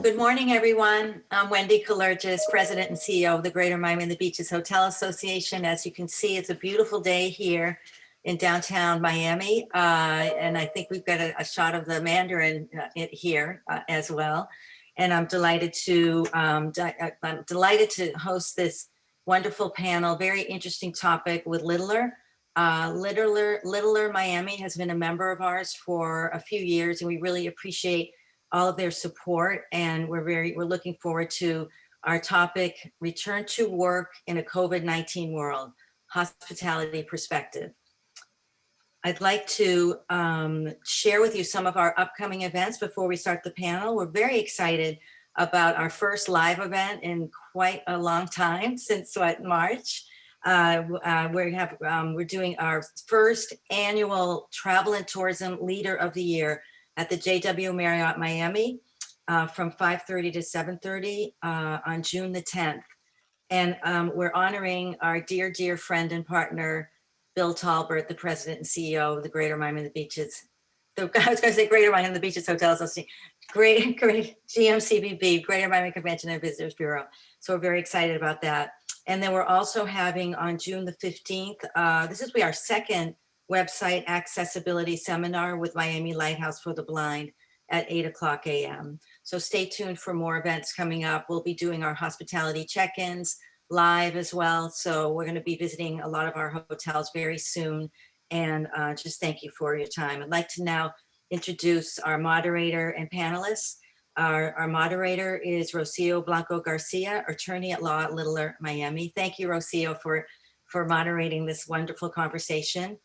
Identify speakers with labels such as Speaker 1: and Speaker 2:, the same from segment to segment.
Speaker 1: Good morning, everyone. I'm Wendy Kalergis, President and CEO of the Greater Miami and the Beaches Hotel Association. As you can see, it's a beautiful day here in downtown Miami. And I think we've got a shot of the Mandarin here as well. And I'm delighted to host this wonderful panel, very interesting topic with Littler. Littler Miami has been a member of ours for a few years, and we really appreciate all of their support, and we're looking forward to our topic, return to work in a COVID-19 world, hospitality perspective. I'd like to share with you some of our upcoming events before we start the panel. We're very excited about our first live event in quite a long time, since March. We're doing our first annual Travel and Tourism Leader of the Year at the JW Marriott Miami from 5:30 to 7:30 on June the 10th. And we're honoring our dear, dear friend and partner, Bill Talbert, the president and CEO of the Greater Miami and the Beaches. I was going to say Greater Miami and the Beaches Hotel Association, great GMCBB, Greater Miami Convention and Visitors Bureau. So we're very excited about that. And then we're also having on June the 15th, this will be our second website accessibility seminar with Miami Lighthouse for the Blind at 8:00 a.m. So stay tuned for more events coming up. We'll be doing our hospitality check-ins live as well. So we're going to be visiting a lot of our hotels very soon. And just thank you for your time. I'd like to now introduce our moderator and panelists. Our moderator is Rocio Blanco Garcia, attorney at law at Littler Miami. Thank you, Rocio, for moderating this wonderful conversation.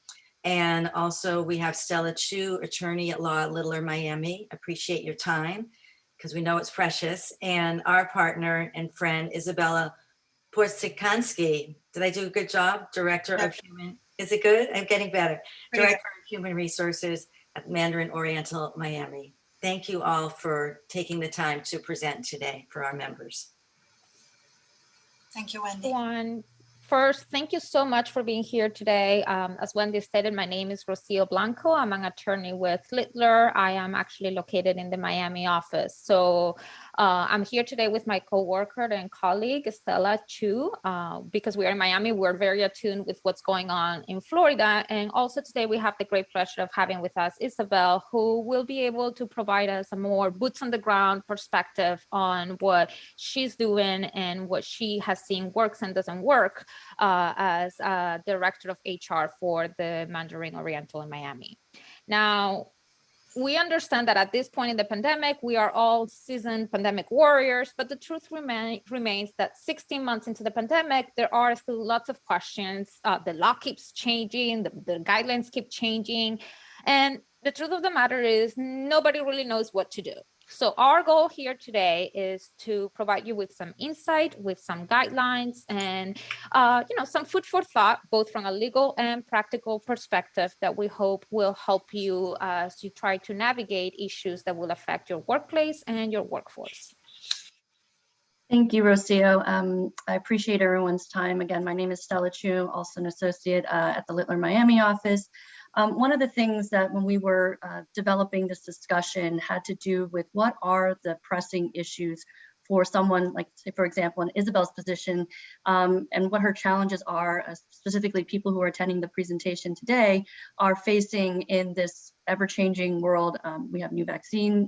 Speaker 1: And also we have Stella Chu, attorney at law at Littler Miami. Appreciate your time because we know it's precious. And our partner and friend, Isabella Portsikansky. Did I do a good job? Director of Human, is it good? I'm getting better. Director of Human Resources at Mandarin Oriental Miami. Thank you all for taking the time to present today for our members.
Speaker 2: Thank you, Wendy.
Speaker 3: First, thank you so much for being here today. As Wendy stated, my name is Rocio Blanco. I'm an attorney with Littler. I am actually located in the Miami office. So I'm here today with my coworker and colleague, Stella Chu. Because we are in Miami, we're very attuned with what's going on in Florida. And also today we have the great pleasure of having with us Isabel, who will be able to provide us a more boots on the ground perspective on what she's doing and what she has seen works and doesn't work as director of HR for the Mandarin Oriental in Miami. Now, we understand that at this point in the pandemic, we are all seasoned pandemic warriors, but the truth remains that 16 months into the pandemic, there are still lots of questions. The law keeps changing, the guidelines keep changing, and the truth of the matter is nobody really knows what to do. So our goal here today is to provide you with some insight, with some guidelines, and some food for thought, both from a legal and practical perspective that we hope will help you as you try to navigate issues that will affect your workplace and your workforce.
Speaker 4: Thank you, Rocio. I appreciate everyone's time. Again, my name is Stella Chu, also an associate at the Littler Miami office. One of the things that when we were developing this discussion had to do with what are the pressing issues for someone like, say, for example, in Isabel's position, and what her challenges are, specifically people who are attending the presentation today are facing in this ever-changing world. We have new vaccine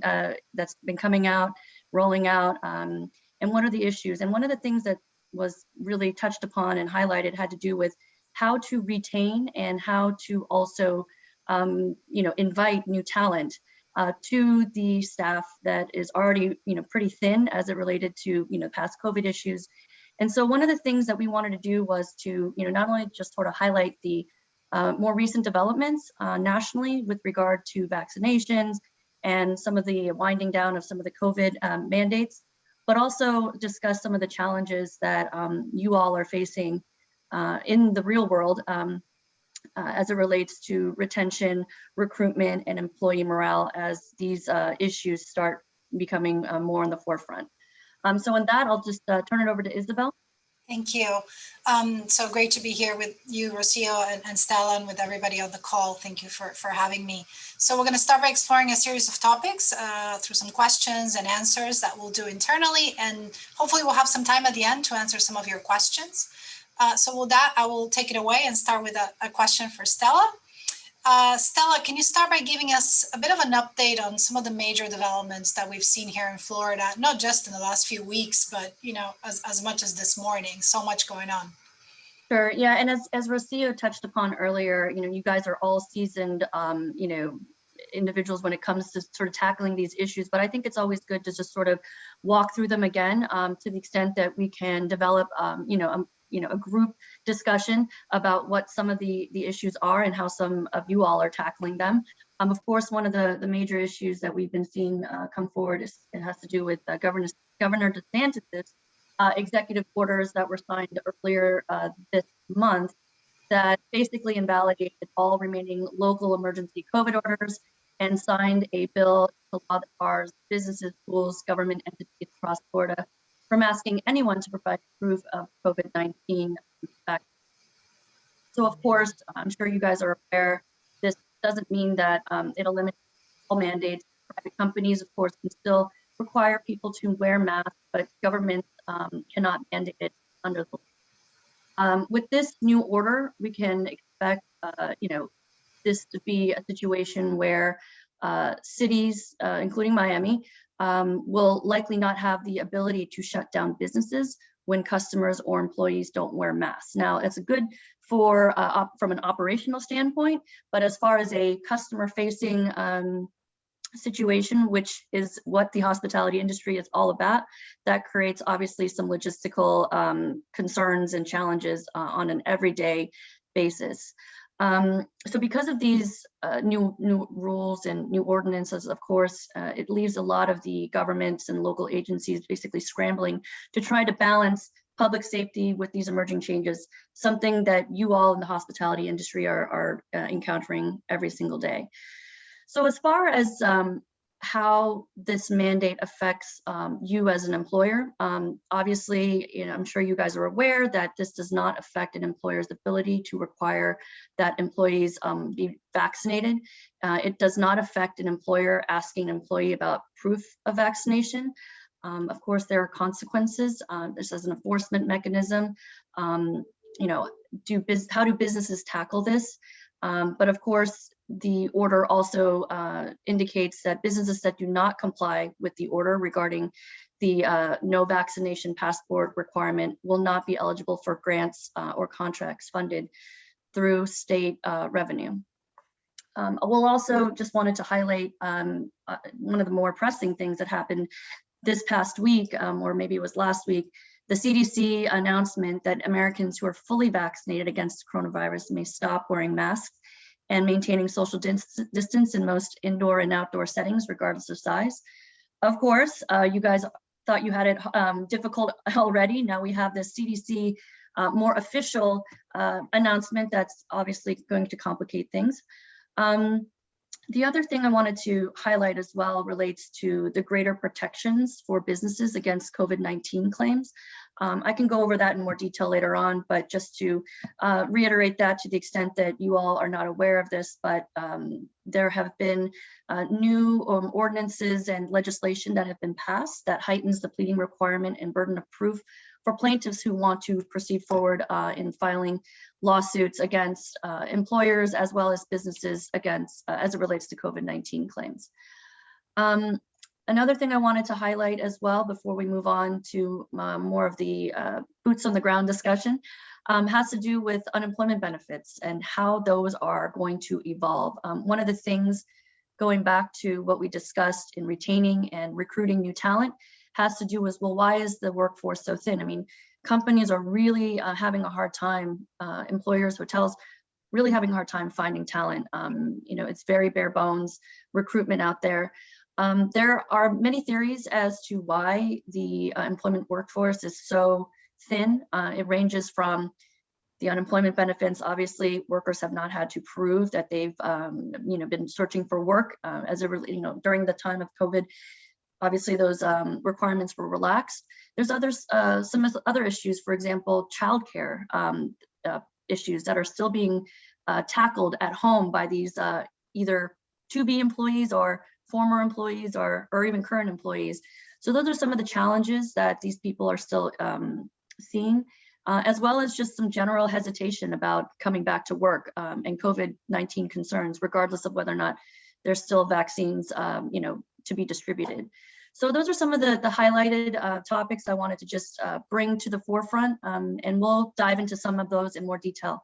Speaker 4: that's been coming out, rolling out, and what are the issues? And one of the things that was really touched upon and highlighted had to do with how to retain and how to also, invite new talent to the staff that is already, pretty thin as it related to, past COVID issues. And so one of the things that we wanted to do was to, not only just sort of highlight the more recent developments nationally with regard to vaccinations and some of the winding down of some of the COVID mandates, but also discuss some of the challenges that you all are facing in the real world as it relates to retention, recruitment, and employee morale as these issues start becoming more on the forefront. So in that, I'll just turn it over to Isabel.
Speaker 2: Thank you. So great to be here with you, Rocio, and Stella, and with everybody on the call. Thank you for having me. So we're going to start by exploring a series of topics through some questions and answers that we'll do internally, and hopefully we'll have some time at the end to answer some of your questions. So with that, I will take it away and start with a question for Stella. Stella, can you start by giving us a bit of an update on some of the major developments that we've seen here in Florida, not just in the last few weeks, but as much as this morning, so much going on.
Speaker 4: Sure. Yeah, and as Rocio touched upon earlier, you guys are all seasoned, individuals when it comes to sort of tackling these issues. But I think it's always good to just sort of walk through them again, to the extent that we can develop, a group discussion about what some of the issues are and how some of you all are tackling them. Of course, one of the major issues that we've been seeing come forward it has to do with Governor DeSantis' executive orders that were signed earlier this month that basically invalidated all remaining local emergency COVID orders and signed a bill to law that bars businesses, schools, government entities across Florida from asking anyone to provide proof of COVID-19 vaccine. So of course, I'm sure you guys are aware, this doesn't mean that it eliminates all mandates. Private companies, of course, can still require people to wear masks, but governments cannot mandate it under the law. With this new order, we can expect, this to be a situation where cities, including Miami, will likely not have the ability to shut down businesses when customers or employees don't wear masks. Now, it's good for from an operational standpoint, but as far as a customer-facing situation, which is what the hospitality industry is all about, that creates obviously some logistical concerns and challenges on an everyday basis. So because of these new rules and new ordinances, of course, it leaves a lot of the governments and local agencies basically scrambling to try to balance public safety with these emerging changes, something that you all in the hospitality industry are encountering every single day. So as far as how this mandate affects you as an employer, obviously, I'm sure you guys are aware that this does not affect an employer's ability to require that employees be vaccinated. It does not affect an employer asking an employee about proof of vaccination. Of course, there are consequences. This is an enforcement mechanism. How do businesses tackle this? But of course, the order also indicates that businesses that do not comply with the order regarding the no vaccination passport requirement will not be eligible for grants or contracts funded through state revenue. We'll also just wanted to highlight one of the more pressing things that happened this past week, or maybe it was last week, the CDC announcement that Americans who are fully vaccinated against coronavirus may stop wearing masks and maintaining social distance in most indoor and outdoor settings, regardless of size. Of course, you guys thought you had it difficult already. Now we have this CDC more official announcement that's obviously going to complicate things. The other thing I wanted to highlight as well relates to the greater protections for businesses against COVID-19 claims. I can go over that in more detail later on, but just to reiterate that to the extent that you all are not aware of this, but there have been new ordinances and legislation that have been passed that heightens the pleading requirement and burden of proof for plaintiffs who want to proceed forward in filing lawsuits against employers as well as businesses against as it relates to COVID-19 claims. Another thing I wanted to highlight as well before we move on to more of the boots on the ground discussion has to do with unemployment benefits and how those are going to evolve. One of the things going back to what we discussed in retaining and recruiting new talent has to do with, well, why is the workforce so thin? I mean, companies are really having a hard time, employers, hotels, really having a hard time finding talent. It's very bare bones recruitment out there. There are many theories as to why the employment workforce is so thin. It ranges from the unemployment benefits. Obviously, workers have not had to prove that they've been searching for work during the time of COVID. Obviously, those requirements were relaxed. There's some other issues, for example, childcare issues that are still being tackled at home by these either to-be employees or former employees or even current employees. So those are some of the challenges that these people are still seeing, as well as just some general hesitation about coming back to work and COVID-19 concerns, regardless of whether or not there's still vaccines, to be distributed. So those are some of the highlighted topics I wanted to just bring to the forefront, and we'll dive into some of those in more detail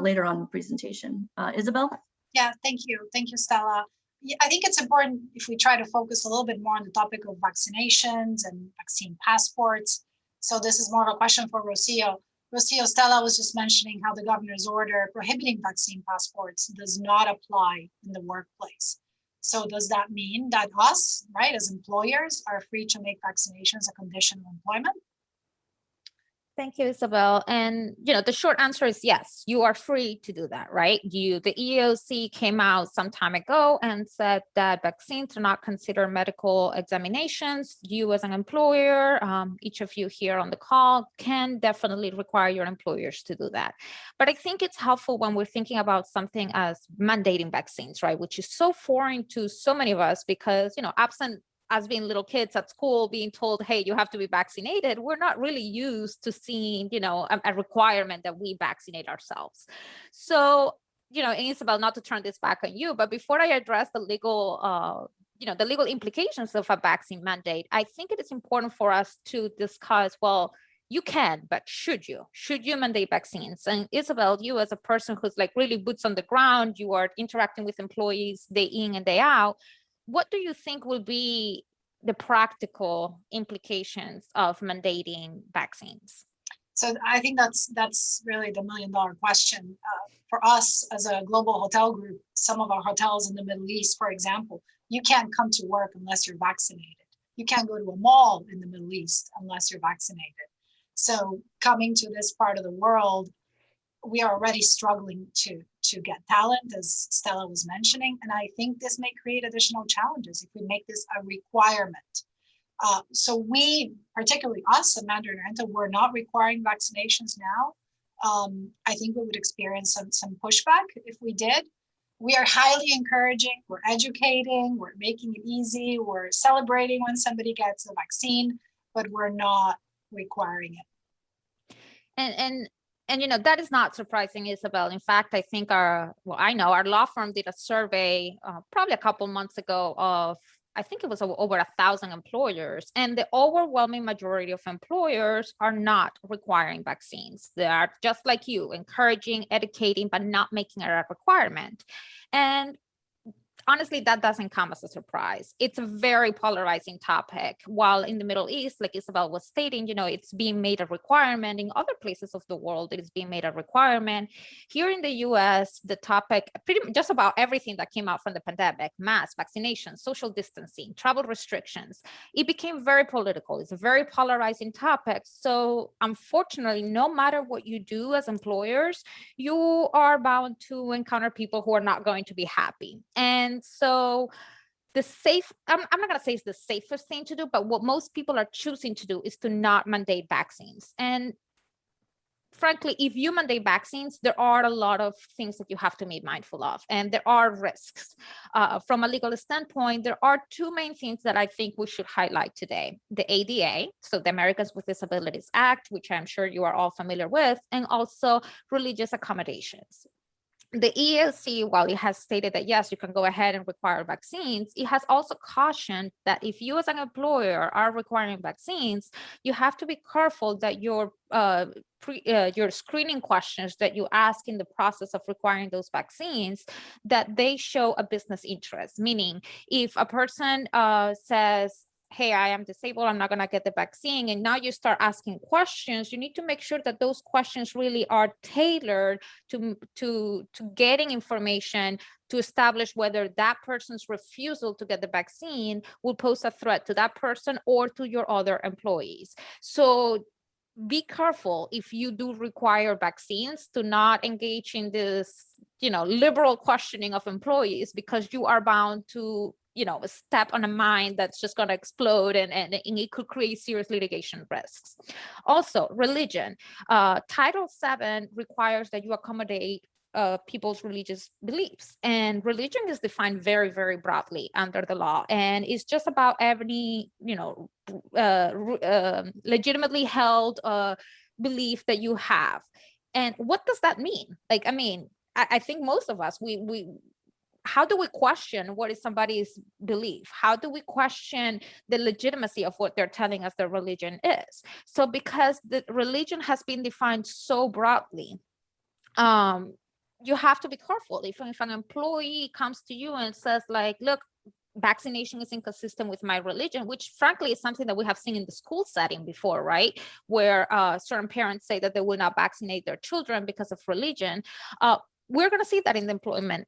Speaker 4: later on in the presentation. Isabel?
Speaker 2: Yeah, thank you. Thank you, Stella. Yeah, I think it's important if we try to focus a little bit more on the topic of vaccinations and vaccine passports. So this is more of a question for Rocio. Rocio, Stella was just mentioning how the governor's order prohibiting vaccine passports does not apply in the workplace. So does that mean that us, right, as employers are free to make vaccinations a condition of employment?
Speaker 3: Thank you, Isabel. And the short answer is yes, you are free to do that, right? The EEOC came out some time ago and said that vaccines are not considered medical examinations. You as an employer, each of you here on the call can definitely require your employers to do that. But I think it's helpful when we're thinking about something as mandating vaccines, right? Which is so foreign to so many of us because, absent as being little kids at school being told, hey, you have to be vaccinated, we're not really used to seeing, a requirement that we vaccinate ourselves. So, and Isabel, not to turn this back on you, but before I address the legal, the legal implications of a vaccine mandate, I think it is important for us to discuss, well, you can, but should you mandate vaccines? And Isabel, you as a person who's like really boots on the ground, you are interacting with employees day in and day out, what do you think will be the practical implications of mandating vaccines?
Speaker 2: So I think that's really the $1 million question. For us as a global hotel group, some of our hotels in the Middle East, for example, you can't come to work unless you're vaccinated. You can't go to a mall in the Middle East unless you're vaccinated. So coming to this part of the world, we are already struggling to get talent, as Stella was mentioning. And I think this may create additional challenges if we make this a requirement. So we, particularly us at Mandarin Oriental, we're not requiring vaccinations now. I think we would experience some pushback if we did. We are highly encouraging, we're educating, we're making it easy, we're celebrating when somebody gets a vaccine, but we're not requiring it.
Speaker 3: And that is not surprising, Isabel. In fact, I think our law firm did a survey probably a couple months ago of, I think it was over 1,000 employers, and the overwhelming majority of employers are not requiring vaccines. They are just like you, encouraging, educating, but not making it a requirement. And honestly, that doesn't come as a surprise. It's a very polarizing topic. While in the Middle East, like Isabel was stating, it's being made a requirement. In other places of the world, it is being made a requirement. Here in the US, the topic, pretty much just about everything that came out from the pandemic, masks, vaccinations, social distancing, travel restrictions, it became very political. It's a very polarizing topic. So unfortunately, no matter what you do as employers, you are bound to encounter people who are not going to be happy. And so I'm not going to say it's the safest thing to do, but what most people are choosing to do is to not mandate vaccines. And frankly, if you mandate vaccines, there are a lot of things that you have to be mindful of, and there are risks. From a legal standpoint, there are two main things that I think we should highlight today. The ADA, so the Americans with Disabilities Act, which I'm sure you are all familiar with, and also religious accommodations. The EEOC, while it has stated that, yes, you can go ahead and require vaccines, it has also cautioned that if you as an employer are requiring vaccines, you have to be careful that your screening questions that you ask in the process of requiring those vaccines, that they show a business interest. Meaning, if a person says, hey, I am disabled, I'm not going to get the vaccine, and now you start asking questions, you need to make sure that those questions really are tailored to getting information to establish whether that person's refusal to get the vaccine will pose a threat to that person or to your other employees. So be careful if you do require vaccines to not engage in this, liberal questioning of employees, because you are bound to a step on a mine that's just going to explode, and it could create serious litigation risks. Also, religion. Title VII requires that you accommodate people's religious beliefs, and religion is defined very, very broadly under the law, and it's just about any legitimately held belief that you have. And what does that mean? Like, I mean, I think most of us, we how do we question what is somebody's belief? How do we question the legitimacy of what they're telling us their religion is? So because the religion has been defined so broadly, you have to be careful. If an employee comes to you and says like, look, vaccination is inconsistent with my religion, which frankly is something that we have seen in the school setting before, right? Where certain parents say that they will not vaccinate their children because of religion. We're going to see that in the employment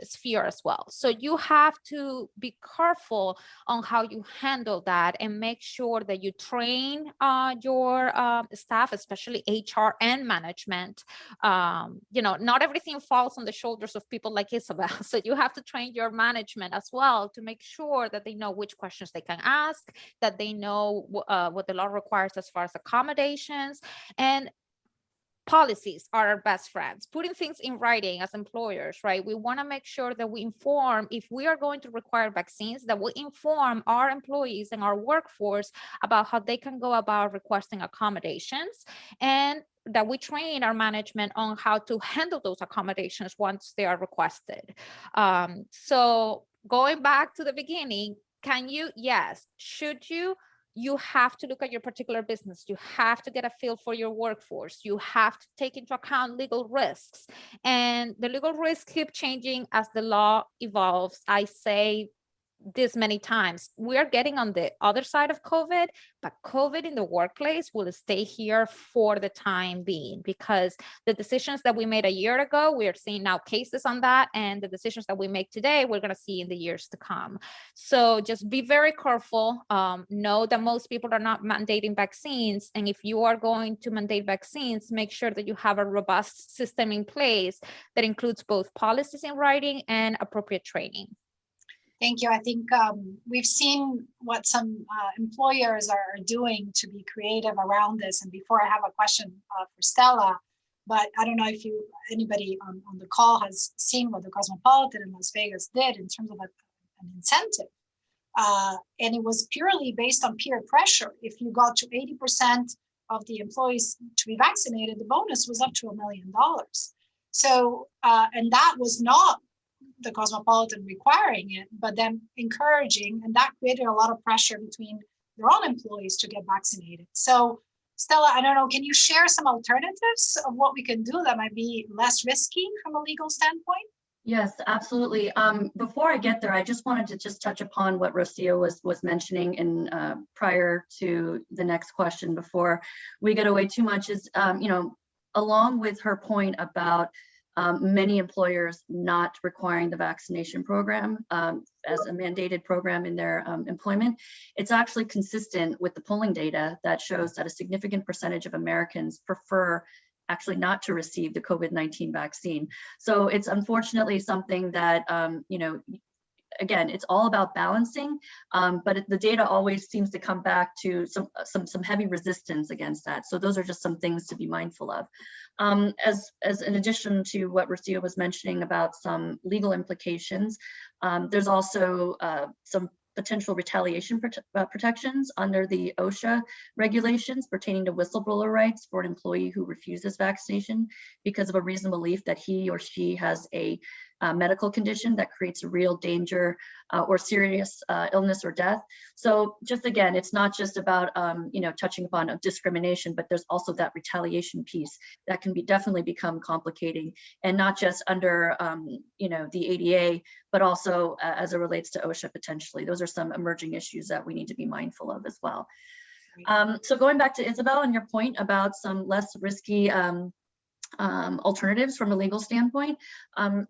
Speaker 3: sphere as well. So you have to be careful on how you handle that and make sure that you train your staff, especially HR and management. Not everything falls on the shoulders of people like Isabel. So you have to train your management as well to make sure that they know which questions they can ask, that they know what the law requires as far as accommodations. And policies are our best friends. Putting things in writing as employers, right? We want to make sure that we inform, if we are going to require vaccines, that we inform our employees and our workforce about how they can go about requesting accommodations, and that we train our management on how to handle those accommodations once they are requested. So going back to the beginning, can you? Yes. Should you? You have to look at your particular business. You have to get a feel for your workforce. You have to take into account legal risks. And the legal risks keep changing as the law evolves. I say this many times, we are getting on the other side of COVID, but COVID in the workplace will stay here for the time being, because the decisions that we made a year ago, we are seeing now cases on that, and the decisions that we make today, we're going to see in the years to come. So just be very careful. Know that most people are not mandating vaccines, and if you are going to mandate vaccines, make sure that you have a robust system in place that includes both policies in writing and appropriate training.
Speaker 2: Thank you. I think we've seen what some employers are doing to be creative around this. And before I have a question for Stella, but I don't know if anybody on the call has seen what the Cosmopolitan in Las Vegas did in terms of an incentive. And it was purely based on peer pressure. If you got to 80% of the employees to be vaccinated, the bonus was up to $1 million. So, and that was not the Cosmopolitan requiring it, but them encouraging, and that created a lot of pressure between their own employees to get vaccinated. So Stella, I don't know, can you share some alternatives of what we can do that might be less risky from a legal standpoint?
Speaker 4: Yes, absolutely. Before I get there, I just wanted to just touch upon what Rocio was mentioning in prior to the next question before we get away too much is, along with her point about many employers not requiring the vaccination program as a mandated program in their employment, it's actually consistent with the polling data that shows that a significant percentage of Americans prefer actually not to receive the COVID-19 vaccine. So it's unfortunately something that, again, it's all about balancing, but the data always seems to come back to some heavy resistance against that. So those are just some things to be mindful of. As in addition to what Rocio was mentioning about some legal implications, there's also some potential retaliation protections under the OSHA regulations pertaining to whistleblower rights for an employee who refuses vaccination because of a reasonable belief that he or she has a medical condition that creates a real danger or serious illness or death. So just again, it's not just about touching upon discrimination, but there's also that retaliation piece that can definitely become complicating, and not just under the ADA, but also as it relates to OSHA potentially. Those are some emerging issues that we need to be mindful of as well. So going back to Isabel and your point about some less risky alternatives from a legal standpoint.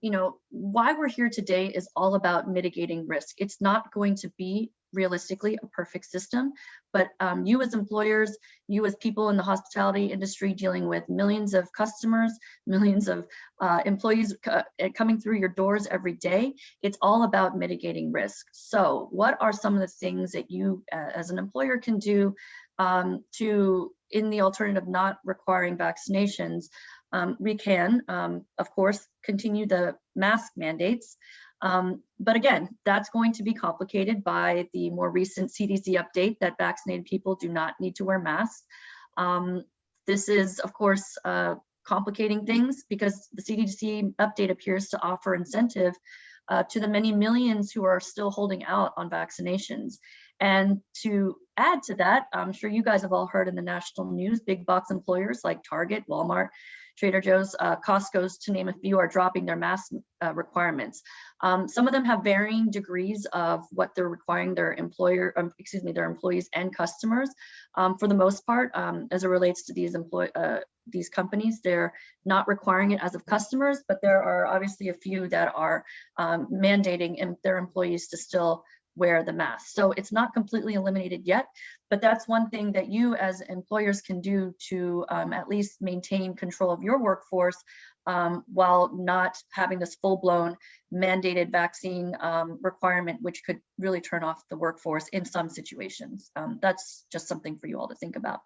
Speaker 4: You know, why we're here today is all about mitigating risk. It's not going to be realistically a perfect system, but you as employers, you as people in the hospitality industry dealing with millions of customers, millions of employees coming through your doors every day, it's all about mitigating risk. So what are some of the things that you as an employer can do to, in the alternative not requiring vaccinations? We can, of course, continue the mask mandates. But again, that's going to be complicated by the more recent CDC update that vaccinated people do not need to wear masks. This is, of course, complicating things because the CDC update appears to offer incentive to the many millions who are still holding out on vaccinations. And to add to that, I'm sure you guys have all heard in the national news, big box employers like Target, Walmart, Trader Joe's, Costco's, to name a few, are dropping their mask requirements. Some of them have varying degrees of what they're requiring their their employees and customers. For the most part, as it relates to these companies, they're not requiring it as of customers, but there are obviously a few that are mandating their employees to still wear the mask. So it's not completely eliminated yet, but that's one thing that you as employers can do to at least maintain control of your workforce while not having this full-blown mandated vaccine requirement, which could really turn off the workforce in some situations. That's just something for you all to think about.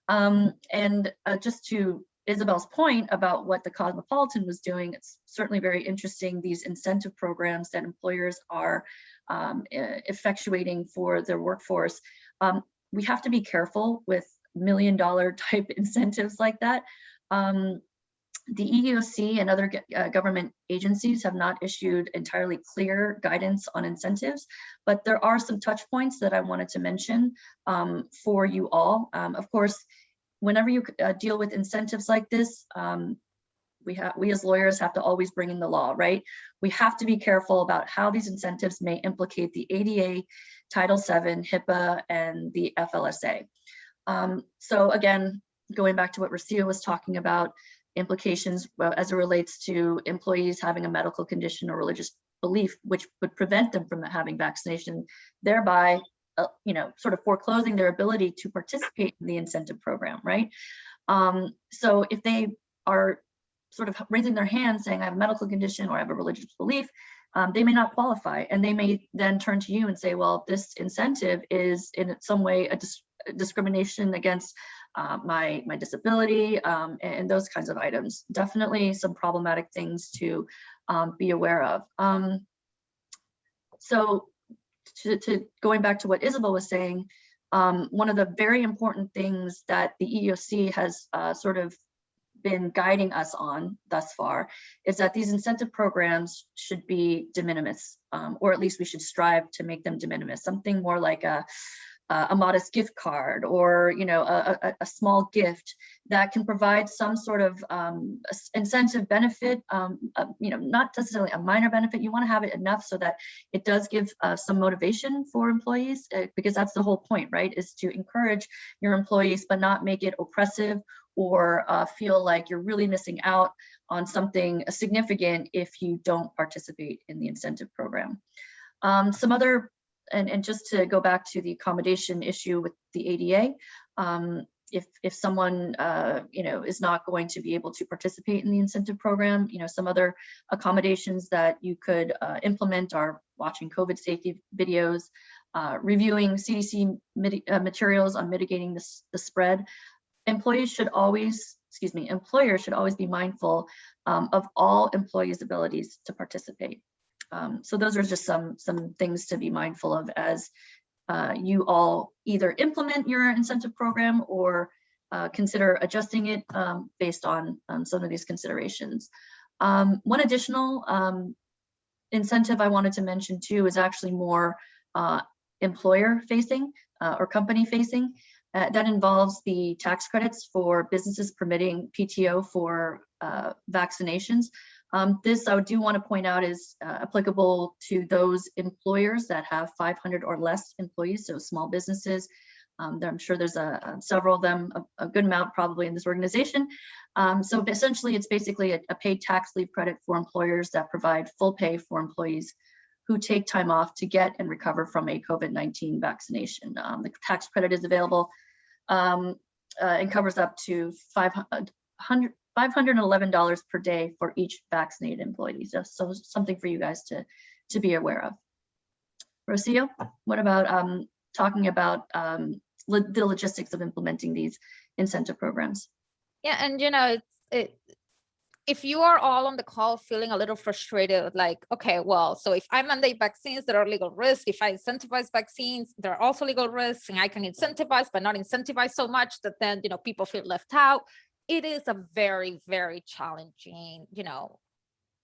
Speaker 4: And just to Isabel's point about what the Cosmopolitan was doing, it's certainly very interesting, these incentive programs that employers are effectuating for their workforce. We have to be careful with $1 million type incentives like that. The EEOC and other government agencies have not issued entirely clear guidance on incentives, but there are some touch points that I wanted to mention for you all. Of course, whenever you deal with incentives like this, we as lawyers have to always bring in the law, right? We have to be careful about how these incentives may implicate the ADA, Title VII, HIPAA, and the FLSA. So again, going back to what Rocio was talking about, implications as it relates to employees having a medical condition or religious belief, which would prevent them from having vaccination, thereby sort of foreclosing their ability to participate in the incentive program, right? So if they are sort of raising their hand saying, I have a medical condition or I have a religious belief, they may not qualify. And they may then turn to you and say, well, this incentive is in some way a discrimination against my disability and those kinds of items. Definitely some problematic things to be aware of. So to going back to what Isabel was saying, one of the very important things that the EEOC has sort of been guiding us on thus far is that these incentive programs should be de minimis, or at least we should strive to make them de minimis, something more like a modest gift card or a small gift that can provide some sort of incentive benefit, not necessarily a minor benefit. You want to have it enough so that it does give some motivation for employees, because that's the whole point, right, is to encourage your employees but not make it oppressive or feel like you're really missing out on something significant if you don't participate in the incentive program. Some other, and just to go back to the accommodation issue with the ADA, if someone is not going to be able to participate in the incentive program, some other accommodations that you could implement are watching COVID safety videos, reviewing CDC materials on mitigating the spread. Employers should always be mindful of all employees' abilities to participate. So those are just some things to be mindful of as you all either implement your incentive program or consider adjusting it based on some of these considerations. One additional incentive I wanted to mention too is actually more employer facing or company facing. That involves the tax credits for businesses permitting PTO for vaccinations. This I do want to point out is applicable to those employers that have 500 or less employees, so small businesses. I'm sure there's several of them, a good amount probably in this organization. So essentially, it's basically a paid tax leave credit for employers that provide full pay for employees who take time off to get and recover from a COVID-19 vaccination. The tax credit is available and covers up to $511 per day for each vaccinated employee. So something for you guys to be aware of. Rocio, what about talking about the logistics of implementing these incentive programs?
Speaker 3: Yeah, and if you are all on the call feeling a little frustrated, like, okay, well, so if I mandate vaccines, there are legal risks. If I incentivize vaccines, there are also legal risks, and I can incentivize, but not incentivize so much that then, people feel left out. It is a very, very challenging,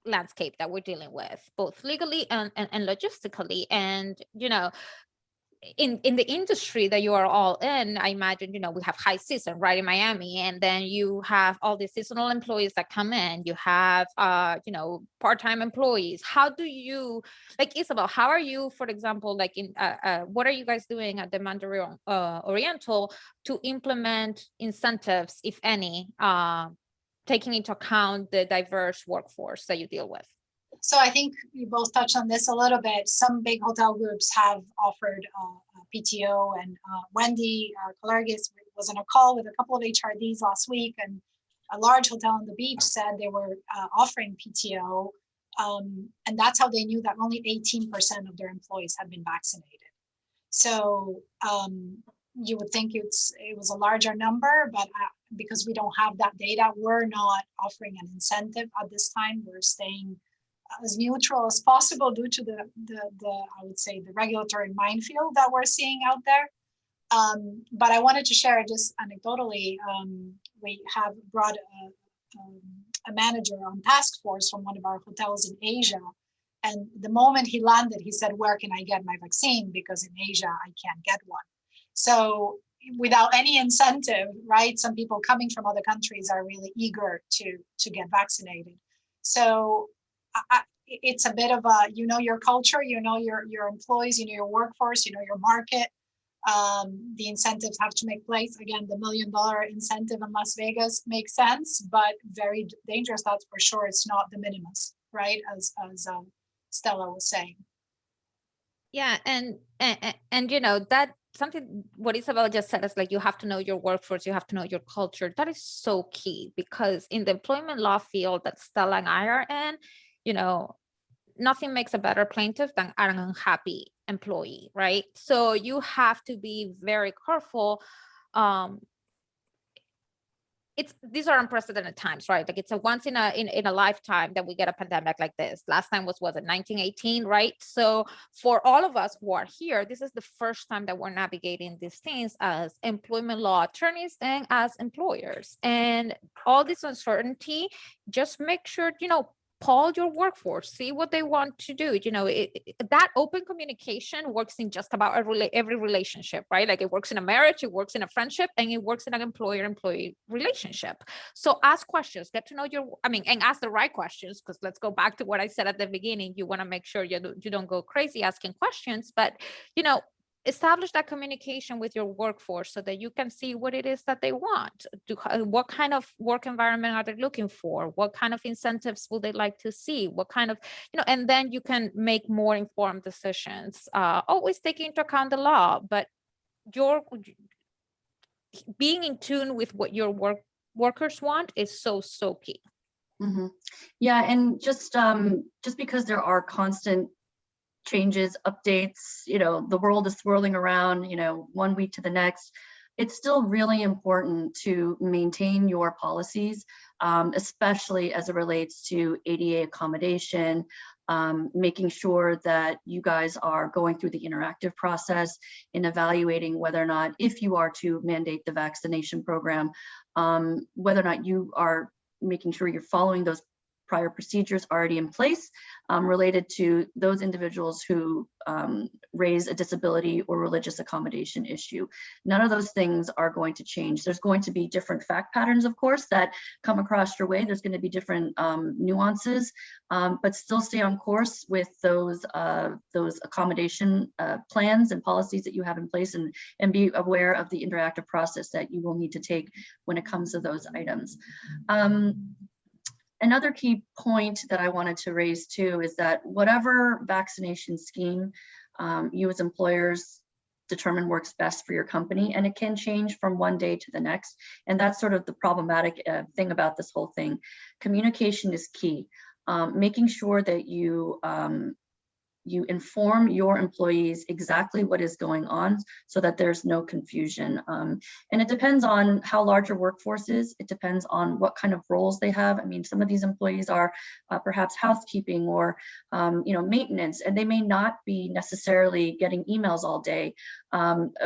Speaker 3: landscape that we're dealing with, both legally and logistically. And, in the industry that you are all in, I imagine, we have high season right in Miami, and then you have all the seasonal employees that come in, you have, part-time employees. How do you, like, Isabel, how are you, for example, like what are you guys doing at the Mandarin Oriental to implement incentives, if any, taking into account the diverse workforce that you deal with?
Speaker 2: So I think you both touched on this a little bit. Some big hotel groups have offered PTO, and Wendy Kalergis was on a call with a couple of HRDs last week, and a large hotel on the beach said they were offering PTO, and that's how they knew that only 18% of their employees had been vaccinated. So you would think it was a larger number, but because we don't have that data, we're not offering an incentive at this time. We're staying as neutral as possible due to the I would say the regulatory minefield that we're seeing out there. But I wanted to share just anecdotally, we have brought a manager on task force from one of our hotels in Asia. And the moment he landed, he said, "Where can I get my vaccine? Because in Asia, I can't get one." So without any incentive, right? Some people coming from other countries are really eager to get vaccinated. So it's a bit of a, your culture, your employees, your workforce, your market. The incentives have to make place. Again, the $1 million incentive in Las Vegas makes sense, but very dangerous, that's for sure. It's not the minimus, right? As Stella was saying.
Speaker 3: Yeah, and that something what Isabel just said is like, you have to know your workforce, you have to know your culture. That is so key, because in the employment law field that Stella and I are in, nothing makes a better plaintiff than an unhappy employee, right? So you have to be very careful. These are unprecedented times, right? Like, it's a once in a lifetime that we get a pandemic like this. Last time was it 1918, right? So for all of us who are here, this is the first time that we're navigating these things as employment law attorneys and as employers. And all this uncertainty, just make sure, poll your workforce, see what they want to do. That open communication works in just about every relationship, right? Like, it works in a marriage, it works in a friendship, and it works in an employer-employee relationship. So ask questions, get to know and ask the right questions, because let's go back to what I said at the beginning. You want to make sure you don't go crazy asking questions, but, establish that communication with your workforce so that you can see what it is that they want. What kind of work environment are they looking for? What kind of incentives would they like to see? What kind of, and then you can make more informed decisions, always taking into account the law, but being in tune with what your workers want is so key.
Speaker 4: Mm-hmm. Yeah, and just because there are constant changes, updates, the world is swirling around, one week to the next, it's still really important to maintain your policies, especially as it relates to ADA accommodation, making sure that you guys are going through the interactive process in evaluating whether or not, if you are to mandate the vaccination program, whether or not you are making sure you're following those prior procedures already in place related to those individuals who raise a disability or religious accommodation issue. None of those things are going to change. There's going to be different fact patterns, of course, that come across your way. There's going to be different nuances, but still stay on course with those accommodation plans and policies that you have in place, and be aware of the interactive process that you will need to take when it comes to those items. Another key point that I wanted to raise too is that whatever vaccination scheme you as employers determine works best for your company, and it can change from one day to the next. And that's sort of the problematic thing about this whole thing. Communication is key. Making sure that you inform your employees exactly what is going on so that there's no confusion. And it depends on how large your workforce is. It depends on what kind of roles they have. I mean, some of these employees are perhaps housekeeping or maintenance, and they may not be necessarily getting emails all day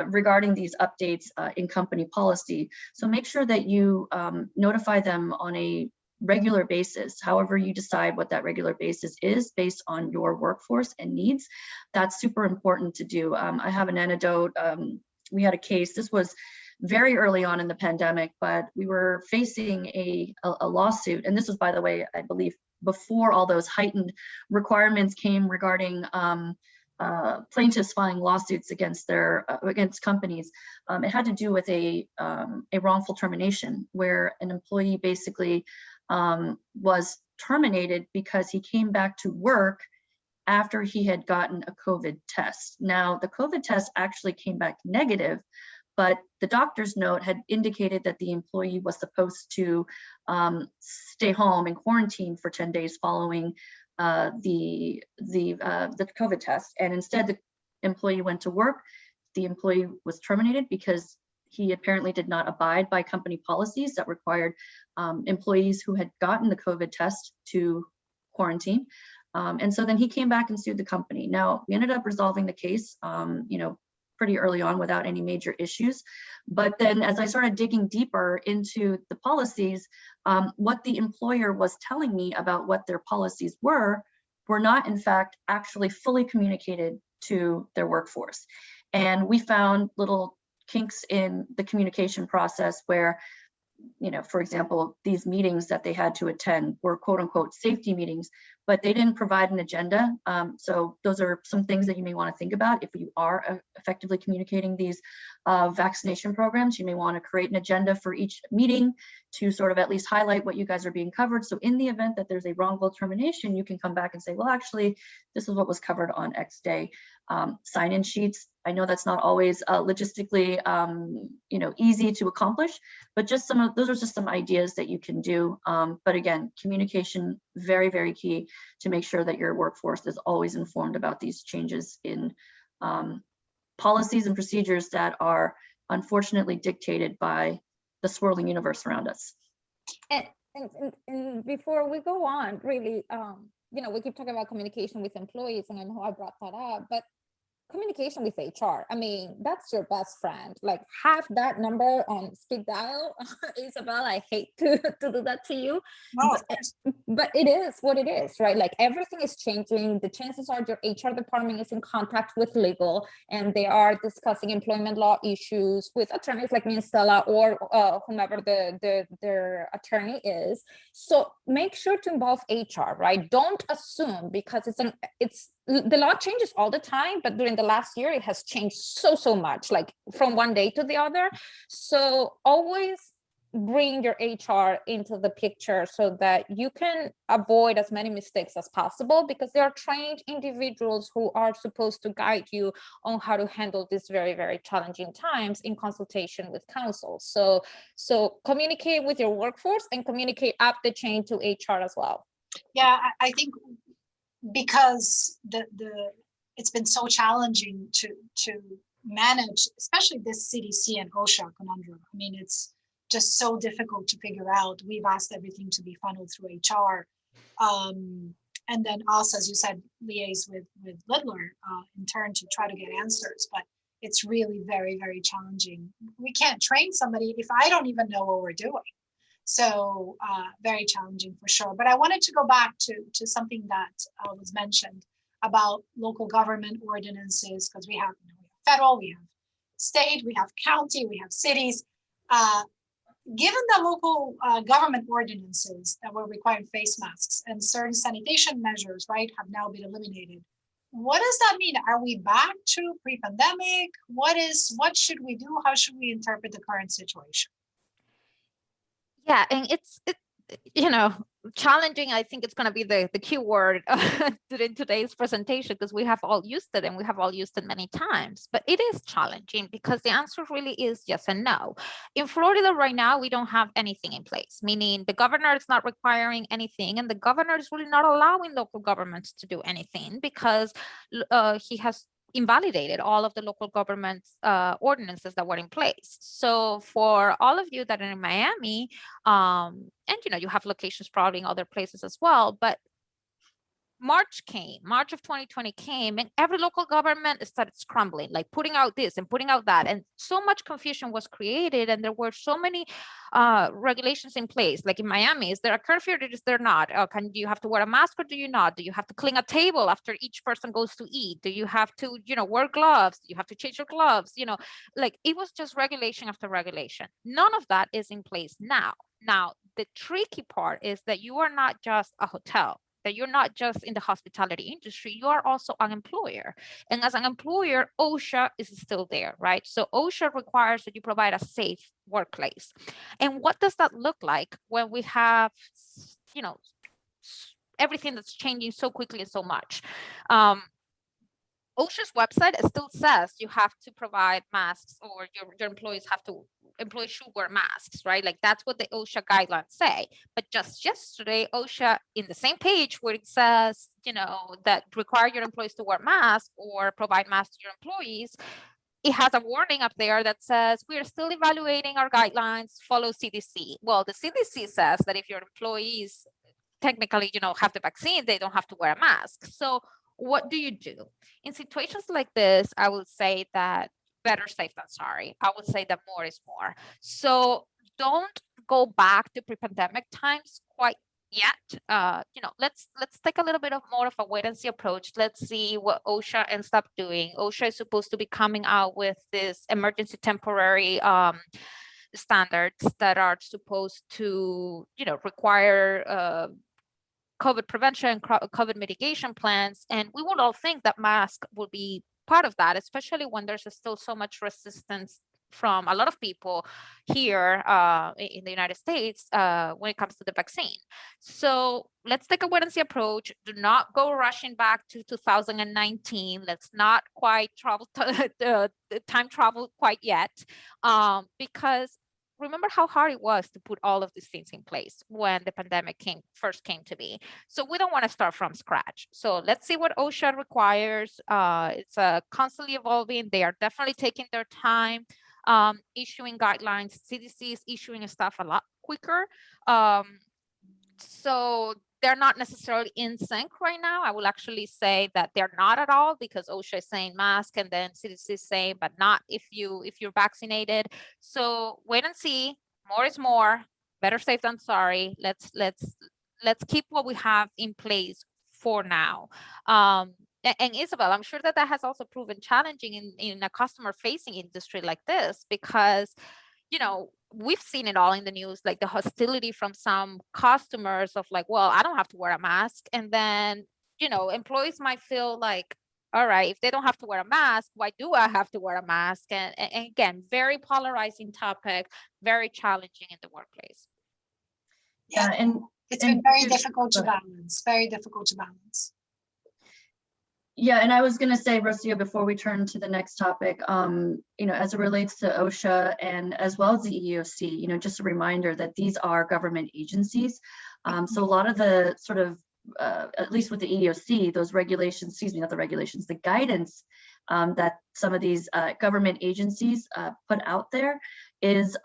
Speaker 4: regarding these updates in company policy. So make sure that you notify them on a regular basis, however you decide what that regular basis is based on your workforce and needs. That's super important to do. I have an anecdote. We had a case, this was very early on in the pandemic, but we were facing a lawsuit. And this was, by the way, I believe before all those heightened requirements came regarding plaintiffs filing lawsuits against companies. It had to do with a wrongful termination where an employee basically was terminated because he came back to work after he had gotten a COVID test. Now, the COVID test actually came back negative, but the doctor's note had indicated that the employee was supposed to stay home and quarantine for 10 days following the COVID test. And instead, the employee went to work. The employee was terminated because he apparently did not abide by company policies that required employees who had gotten the COVID test to quarantine. And so then he came back and sued the company. Now, we ended up resolving the case, pretty early on without any major issues. But then as I started digging deeper into the policies, what the employer was telling me about what their policies were not in fact actually fully communicated to their workforce. And we found little kinks in the communication process where, for example, these meetings that they had to attend were quote unquote safety meetings, but they didn't provide an agenda. So those are some things that you may want to think about if you are effectively communicating these vaccination programs. You may want to create an agenda for each meeting to sort of at least highlight what you guys are being covered. So in the event that there's a wrongful termination, you can come back and say, well, actually, this is what was covered on X day. Sign-in sheets. I know that's not always logistically, easy to accomplish, but just those are just some ideas that you can do. But again, communication, very, very key to make sure that your workforce is always informed about these changes in policies and procedures that are unfortunately dictated by the swirling universe around us.
Speaker 3: And before we go on, really, we keep talking about communication with employees, and I know I brought that up, but communication with HR, I mean, that's your best friend. Like, have that number on speed dial. Isabel, I hate to do that to you,
Speaker 2: No,
Speaker 3: but it is what it is, right? Like, everything is changing. The chances are your HR department is in contact with legal, and they are discussing employment law issues with attorneys like me and Stella, or whomever their attorney is. So make sure to involve HR, right? Don't assume, because the law changes all the time, but during the last year, it has changed so much, like from one day to the other. So always bring your HR into the picture so that you can avoid as many mistakes as possible, because they are trained individuals who are supposed to guide you on how to handle these very, very challenging times in consultation with counsel. So communicate with your workforce and communicate up the chain to HR as well.
Speaker 2: Yeah, I think because it's been so challenging to manage, especially this CDC and OSHA conundrum. I mean, it's just so difficult to figure out. We've asked everything to be funneled through HR, and then also, as you said, liaise with Littler in turn to try to get answers. But it's really very, very challenging. We can't train somebody if I don't even know what we're doing. So very challenging for sure. But I wanted to go back to something that was mentioned about local government ordinances, because we have federal, we have state, we have county, we have cities. Given the local government ordinances that were requiring face masks and certain sanitation measures, right, have now been eliminated, what does that mean? Are we back to pre-pandemic? What should we do? How should we interpret the current situation?
Speaker 3: Yeah, and it's challenging. I think it's going to be the key word in today's presentation, because we have all used it and we have all used it many times. But it is challenging because the answer really is yes and no. In Florida right now, we don't have anything in place, meaning the governor is not requiring anything, and the governor is really not allowing local governments to do anything because he has invalidated all of the local government's ordinances that were in place. So for all of you that are in Miami, and you have locations probably in other places as well, but March of 2020 came, and every local government started scrambling, like putting out this and putting out that, and so much confusion was created, and there were so many regulations in place. Like in Miami, is there a curfew or is there not? Do you have to wear a mask or do you not? Do you have to clean a table after each person goes to eat? Do you have to, wear gloves? Do you have to change your gloves? Like it was just regulation after regulation. None of that is in place now. Now, the tricky part is that you are not just a hotel, that you're not just in the hospitality industry, you are also an employer. And as an employer, OSHA is still there, right? So OSHA requires that you provide a safe workplace. And what does that look like when we have, everything that's changing so quickly and so much? OSHA's website still says you have to provide masks, or your employees should wear masks, right? Like that's what the OSHA guidelines say. But just yesterday, OSHA, in the same page where it says, that require your employees to wear masks or provide masks to your employees, it has a warning up there that says, we are still evaluating our guidelines, follow CDC. Well, the CDC says that if your employees technically, have the vaccine, they don't have to wear a mask. So what do you do? In situations like this, I would say that better safe than sorry. I would say that more is more. So don't go back to pre-pandemic times quite yet. Let's take a little bit of more of a wait and see approach. Let's see what OSHA ends up doing. OSHA is supposed to be coming out with this emergency temporary standards that are supposed to, require COVID prevention, COVID mitigation plans. And we would all think that mask will be part of that, especially when there's still so much resistance from a lot of people here in the United States when it comes to the vaccine. So let's take a wait and see approach. Do not go rushing back to 2019. Let's not quite time travel quite yet, because remember how hard it was to put all of these things in place when the pandemic first came to be. So we don't want to start from scratch. So let's see what OSHA requires. It's constantly evolving. They are definitely taking their time issuing guidelines. CDC is issuing stuff a lot quicker. So they're not necessarily in sync right now. I will actually say that they're not at all, because OSHA is saying mask and then CDC is saying, but not if you're vaccinated. So wait and see. More is more. Better safe than sorry. Let's keep what we have in place for now. And Isabel, I'm sure that has also proven challenging in a customer-facing industry like this, because we've seen it all in the news, like the hostility from some customers of like, well, I don't have to wear a mask. And then, employees might feel like, all right, if they don't have to wear a mask, why do I have to wear a mask? And again, very polarizing topic, very challenging in the workplace.
Speaker 2: Yeah,
Speaker 4: and
Speaker 2: it's been very difficult to balance, very difficult to balance.
Speaker 4: Yeah, and I was going to say, Rocio, before we turn to the next topic, as it relates to OSHA and as well as the EEOC, just a reminder that these are government agencies. So a lot of the sort of, at least with the EEOC, those regulations, not the regulations, the guidance that some of these government agencies put out there is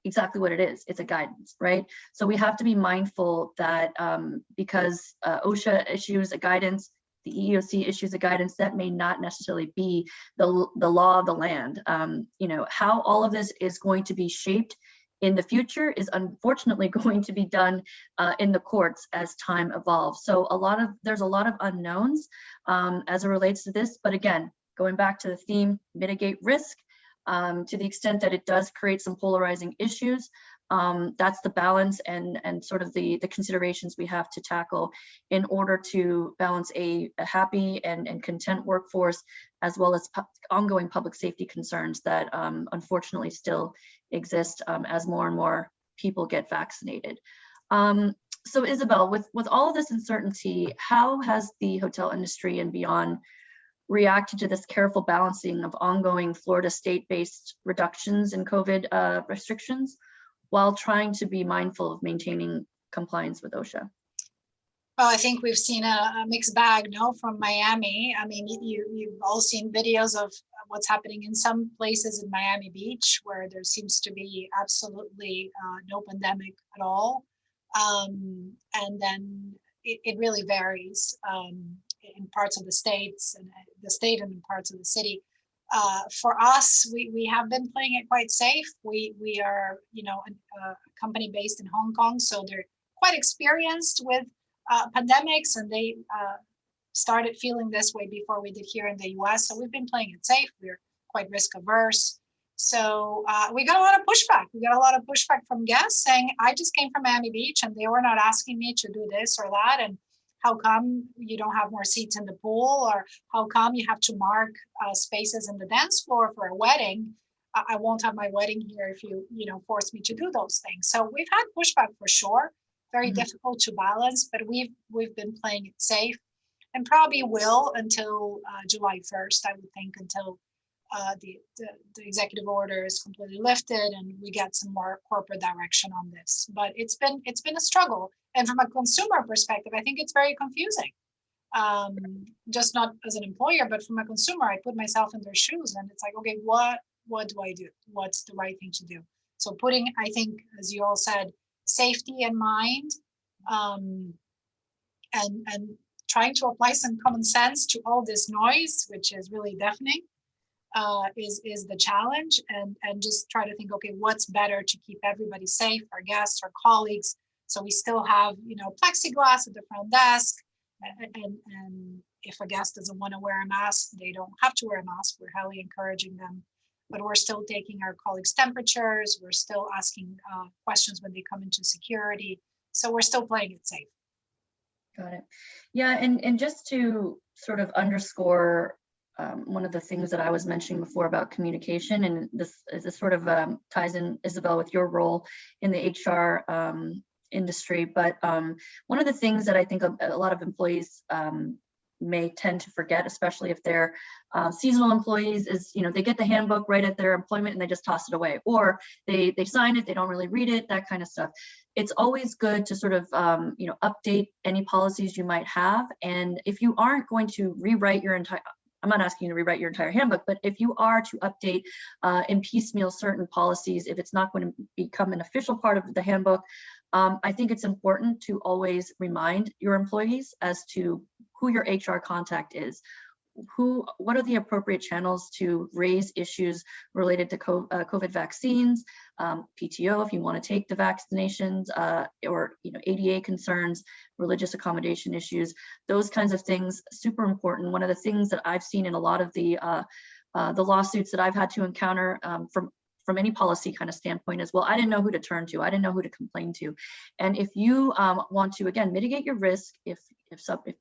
Speaker 4: exactly what it is. It's a guidance, right? So we have to be mindful that because OSHA issues a guidance, the EEOC issues a guidance, that may not necessarily be the law of the land. How all of this is going to be shaped in the future is unfortunately going to be done in the courts as time evolves. So there's a lot of unknowns as it relates to this. But again, going back to the theme, mitigate risk, to the extent that it does create some polarizing issues. That's the balance and sort of the considerations we have to tackle in order to balance a happy and content workforce, as well as ongoing public safety concerns that unfortunately still exist as more and more people get vaccinated. So Isabel, with all of this uncertainty, how has the hotel industry and beyond reacted to this careful balancing of ongoing Florida state-based reductions in COVID restrictions, while trying to be mindful of maintaining compliance with OSHA?
Speaker 2: Well, I think we've seen a mixed bag, no, from Miami. I mean, you've all seen videos of what's happening in some places in Miami Beach, where there seems to be absolutely no pandemic at all. And then it really varies in parts of the states and the state and in parts of the city. For us, we have been playing it quite safe. We are, a company based in Hong Kong, so they're quite experienced with pandemics, and they started feeling this way before we did here in the US. So we've been playing it safe. We're quite risk averse. So we got a lot of pushback. We got a lot of pushback from guests saying, I just came from Miami Beach and they were not asking me to do this or that. And how come you don't have more seats in the pool? Or how come you have to mark spaces in the dance floor for a wedding? I won't have my wedding here if you force me to do those things. So we've had pushback for sure. Very difficult to balance, but we've been playing it safe, and probably will until July 1st, I would think, until the executive order is completely lifted and we get some more corporate direction on this. But it's been a struggle, and from a consumer perspective, I think it's very confusing. Just not as an employer, but from a consumer, I put myself in their shoes, and it's like, okay, what do I do? What's the right thing to do? So putting, I think, as you all said, safety in mind, and trying to apply some common sense to all this noise, which is really deafening, is the challenge, and just try to think, okay, what's better to keep everybody safe, our guests, our colleagues, so we still have plexiglass at the front desk, and if a guest doesn't want to wear a mask, they don't have to wear a mask. We're highly encouraging them, but we're still taking our colleagues' temperatures. We're still asking questions when they come into security. So we're still playing it safe.
Speaker 4: Got it. Yeah, and just to sort of underscore one of the things that I was mentioning before about communication, and this sort of ties in, Isabel, with your role in the HR industry. But one of the things that I think a lot of employees may tend to forget, especially if they're seasonal employees, is they get the handbook right at their employment and they just toss it away, or they sign it, they don't really read it, that kind of stuff. It's always good to sort of update any policies you might have, and if you aren't going to rewrite your entire, I'm not asking you to rewrite your entire handbook, but if you are to update and piecemeal certain policies, if it's not going to become an official part of the handbook, I think it's important to always remind your employees as to who your HR contact is, what are the appropriate channels to raise issues related to COVID vaccines, PTO if you want to take the vaccinations, or ADA concerns, religious accommodation issues, those kinds of things, super important. One of the things that I've seen in a lot of the lawsuits that I've had to encounter from any policy kind of standpoint is, well, I didn't know who to turn to. I didn't know who to complain to. And if you want to, again, mitigate your risk, if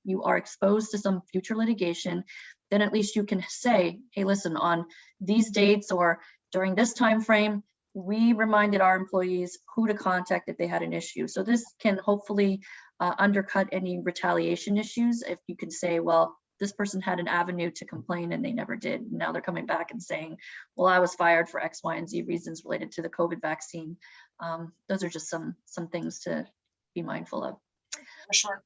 Speaker 4: you are exposed to some future litigation, then at least you can say, hey, listen, on these dates or during this time frame, we reminded our employees who to contact if they had an issue. So this can hopefully undercut any retaliation issues. If you can say, well, this person had an avenue to complain and they never did. Now they're coming back and saying, well, I was fired for X, Y, and Z reasons related to the COVID vaccine. Those are just some things to be mindful of.
Speaker 2: For sure.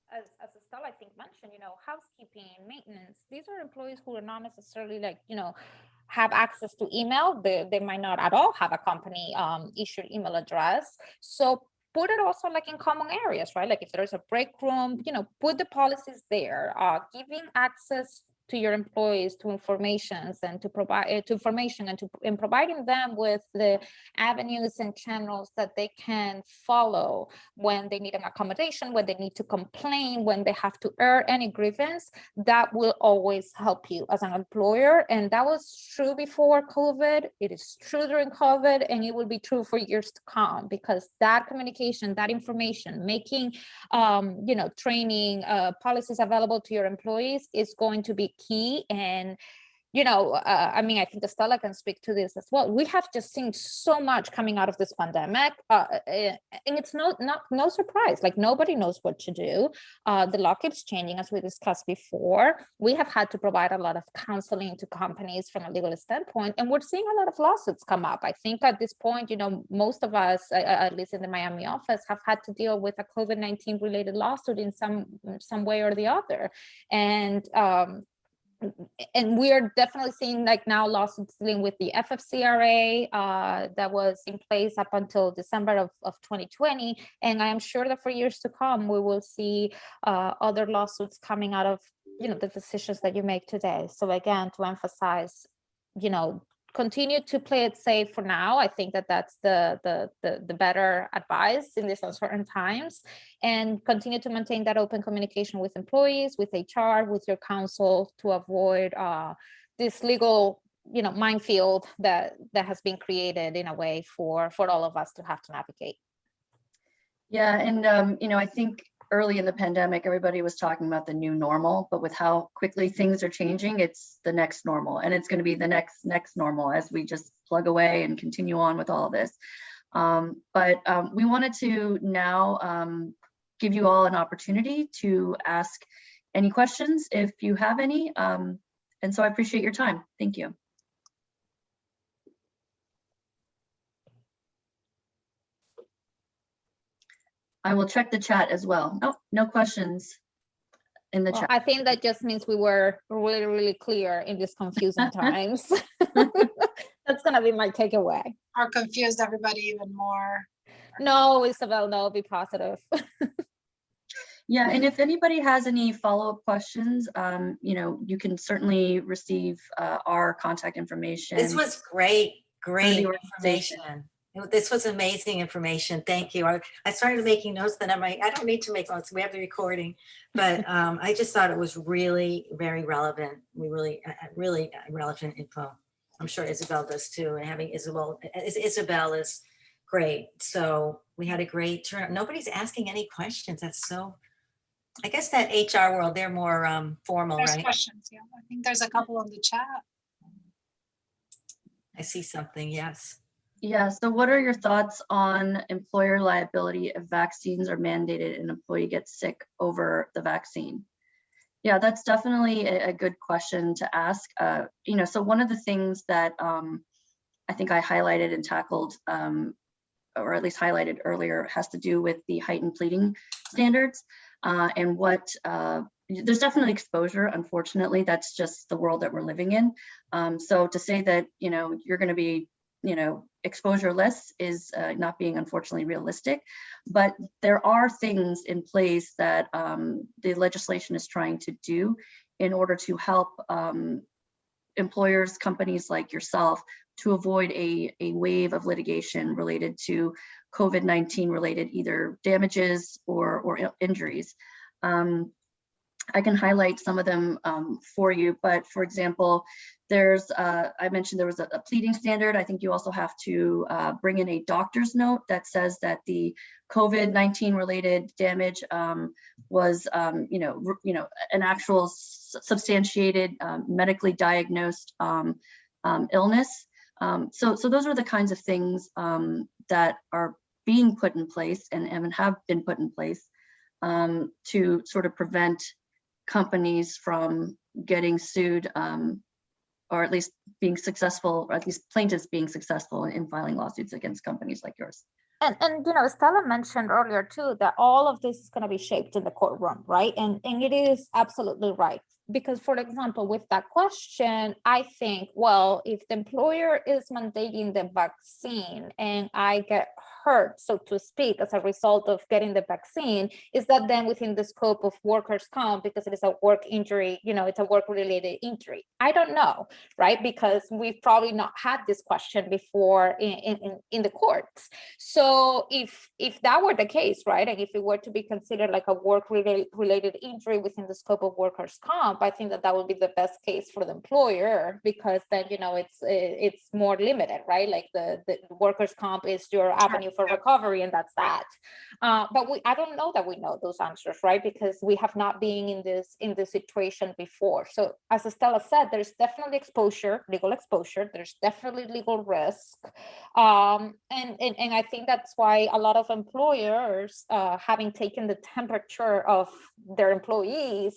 Speaker 3: As Estella, I think, mentioned, housekeeping, maintenance, these are employees who are not necessarily have access to email. They might not at all have a company issued email address. So put it also in common areas, right? Like if there's a break room, put the policies there, giving access to your employees, to informations, and to provide to information, and to in providing them with the avenues and channels that they can follow when they need an accommodation, when they need to complain, when they have to air any grievance, that will always help you as an employer. And that was true before COVID. It is true during COVID, and it will be true for years to come, because that communication, that information, making training policies available to your employees is going to be key. And I mean, I think Estela can speak to this as well. We have just seen so much coming out of this pandemic, and it's no surprise. Like, nobody knows what to do. The law keeps changing, as we discussed before. We have had to provide a lot of counseling to companies from a legal standpoint, and we're seeing a lot of lawsuits come up. I think at this point, most of us, at least in the Miami office, have had to deal with a COVID-19 related lawsuit in some way or the other, and we are definitely seeing, like, now lawsuits dealing with the FFCRA that was in place up until December of 2020. And I am sure that for years to come, we will see other lawsuits coming out of, the decisions that you make today. So again, to emphasize, continue to play it safe for now. I think that that's the better advice in these uncertain times, and continue to maintain that open communication with employees, with HR, with your counsel, to avoid this legal minefield that has been created in a way for all of us to have to navigate.
Speaker 4: Yeah, and I think early in the pandemic, everybody was talking about the new normal, but with how quickly things are changing, it's the next normal, and it's going to be the next normal as we just plug away and continue on with all of this. But we wanted to now give you all an opportunity to ask any questions if you have any. And so I appreciate your time. Thank you. I will check the chat as well. Oh, no questions in the chat.
Speaker 3: I think that just means we were really, really clear in these confusing times. That's going to be my takeaway.
Speaker 2: Or confused everybody even more.
Speaker 3: No, Isabel, no, be positive.
Speaker 4: Yeah, and if anybody has any follow-up questions, you can certainly receive our contact information.
Speaker 1: This was great information. This was amazing information. Thank you. I started making notes, then I'm like, I don't need to make notes. We have the recording, but I just thought it was really very relevant. We really relevant info. I'm sure Isabel does too. And having Isabel is great. So we had a great turn. Nobody's asking any questions. That's so. I guess that HR world, they're more formal,
Speaker 2: There's
Speaker 1: right?
Speaker 2: questions. Yeah, I think there's a couple on the chat.
Speaker 1: I see something. Yes.
Speaker 4: Yeah, so what are your thoughts on employer liability if vaccines are mandated and an employee gets sick over the vaccine? Yeah, that's definitely a good question to ask. So one of the things that I think I highlighted and tackled, or at least highlighted earlier, has to do with the heightened pleading standards and what there's definitely exposure. Unfortunately, that's just the world that we're living in. So to say that, you're going to be exposure-less is not being unfortunately realistic, but there are things in place that the legislation is trying to do in order to help employers, companies like yourself, to avoid a wave of litigation related to COVID-19 related either damages or injuries. I can highlight some of them for you, but for example, there's, I mentioned there was a pleading standard. I think you also have to bring in a doctor's note that says that the COVID-19 related damage was, an actual substantiated, medically diagnosed illness. So those are the kinds of things that are being put in place and have been put in place to sort of prevent companies from getting sued, or at least being successful, or at least plaintiffs being successful in filing lawsuits against companies like yours.
Speaker 3: And Stella mentioned earlier too that all of this is going to be shaped in the courtroom, right? And it is absolutely right. Because, for example, with that question, I think, well, if the employer is mandating the vaccine and I get hurt, so to speak, as a result of getting the vaccine, is that then within the scope of workers' comp because it is a work injury, it's a work-related injury? I don't know, right? Because we've probably not had this question before in the courts. So if that were the case, right, and if it were to be considered like a work-related injury within the scope of workers' comp, I think that would be the best case for the employer, because then it's more limited, right? Like the workers' comp is your avenue for recovery, and that's that. But I don't know that we know those answers, right? Because we have not been in this situation before. So as Estela said, there's definitely legal exposure. There's definitely legal risk, and I think that's why a lot of employers, having taken the temperature of their employees,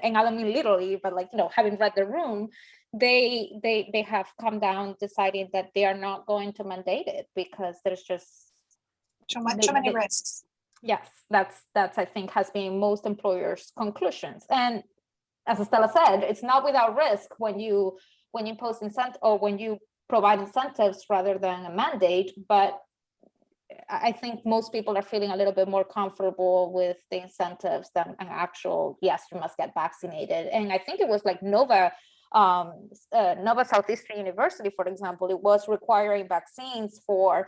Speaker 3: and I don't mean literally, but like having read the room, they have come down deciding that they are not going to mandate it because there's just
Speaker 2: too many risks.
Speaker 3: Yes, that's I think has been most employers' conclusions. And as Estela said, it's not without risk when you post incentive, or when you provide incentives rather than a mandate. But I think most people are feeling a little bit more comfortable with the incentives than an actual, yes, you must get vaccinated. And I think it was like Nova Southeastern University, for example, it was requiring vaccines for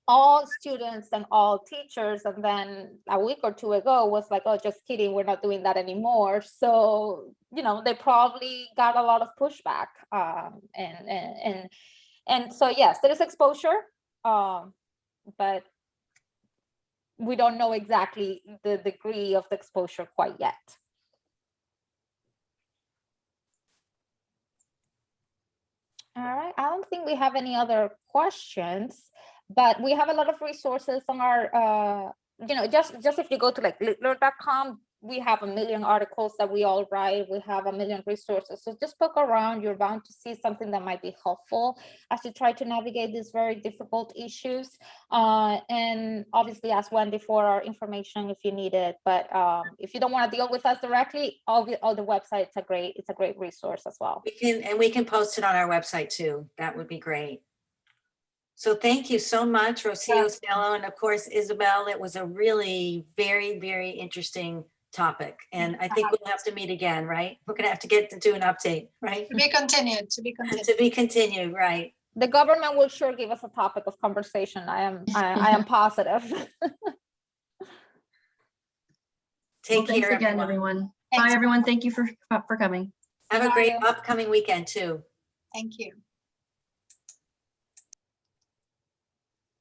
Speaker 3: all students and all teachers, and then a week or two ago was like, oh, just kidding, we're not doing that anymore. So they probably got a lot of pushback, and so yes, there is exposure, but we don't know exactly the degree of the exposure quite yet. All right, I don't think we have any other questions, but we have a lot of resources on our, just if you go to like littler.com, we have a million articles that we all write. We have a million resources. So just poke around. You're bound to see something that might be helpful as you try to navigate these very difficult issues. And obviously ask Wendy for our information if you need it. But if you don't want to deal with us directly, all the websites are great. It's a great resource as well.
Speaker 1: We can post it on our website too. That would be great. So thank you so much, Rocio, Stella, and of course, Isabel. It was a really very, very interesting topic. And I think we'll have to meet again, right? We're going to have to get to do an update, right?
Speaker 2: To be continued.
Speaker 1: To be continued, right.
Speaker 3: The government will sure give us a topic of conversation. I am positive.
Speaker 1: Take care,
Speaker 4: again, everyone. Bye, everyone. Thank you for coming.
Speaker 1: Have a great upcoming weekend too.
Speaker 2: Thank you.